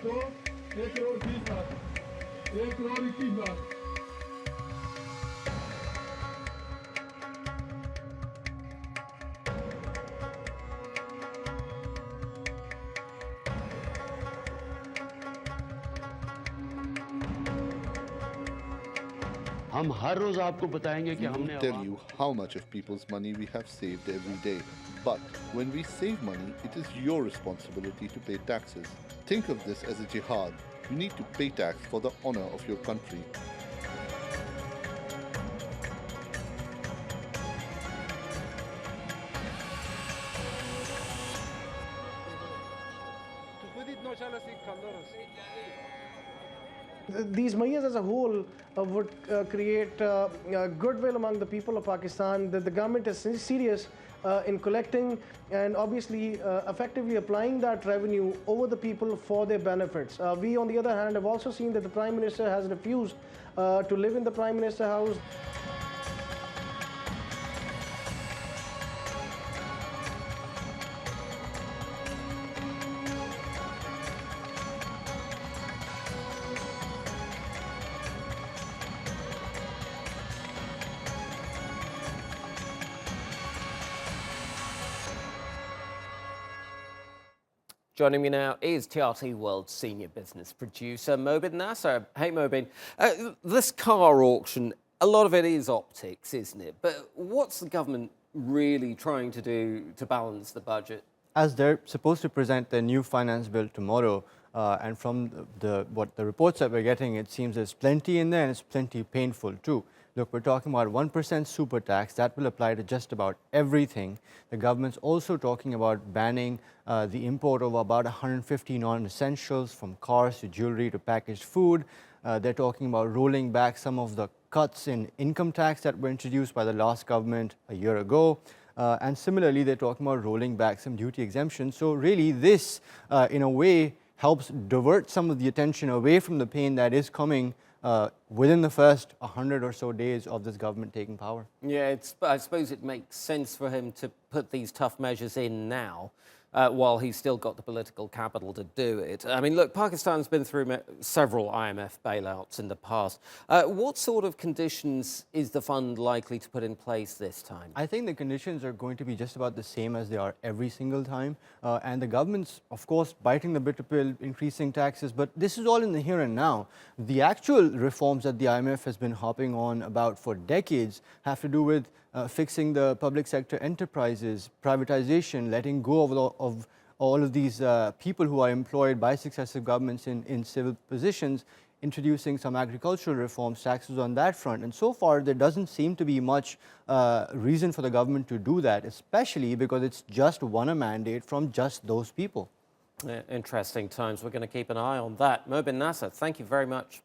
तो 1 करोड़ 20 लाख, 1 करोड़ 21 लाख। हम हर रोज आपको बताएंगे कि We हमने won't tell you how much of people's money we have saved every day. But when we save money, it is your responsibility to pay taxes. Think of this as a jihad. You need to pay tax for the honor of your country. These mayas as a whole would create goodwill among the people of Pakistan, that the government is serious in collecting and obviously effectively applying that revenue over the people for their benefits. We, on the other hand, have also seen that the Prime Minister has refused to live in the Prime Minister House. Joining me now is TRT World senior business producer Mobin Nasir. Hey Mobin, this car auction, a lot of it is optics, isn't it? But what's the government really trying to do to balance the budget? As they're supposed to present their new finance bill tomorrow, and from the reports that we're getting, it seems there's plenty in there and it's plenty painful too. Look, we're talking about 1% super tax that will apply to just about everything. The government's also talking about banning the import of about 150 non-essentials, from cars to jewelry to packaged food. They're talking about rolling back some of the cuts in income tax that were introduced by the last government a year ago. And similarly, they're talking about rolling back some duty exemptions. So really this, in a way, helps divert some of the attention away from the pain that is coming within the first 100 or so days of this government taking power. Yeah, I suppose it makes sense for him to put these tough measures in now, while he's still got the political capital to do it. I mean, look, Pakistan's been through several IMF bailouts in the past. What sort of conditions is the fund likely to put in place this time? I think the conditions are going to be just about the same as they are every single time. And the government's, of course, biting the bitter pill, increasing taxes, but this is all in the here and now. The actual reforms that the IMF has been hopping on about for decades have to do with fixing the public sector enterprises, privatization, letting go of all of these people who are employed by successive governments in civil positions, introducing some agricultural reforms, taxes on that front. And so far, there doesn't seem to be much reason for the government to do that, especially because it's just won a mandate from just those people. Yeah, interesting times. We're going to keep an eye on that. Mobin Nasir, thank you very much.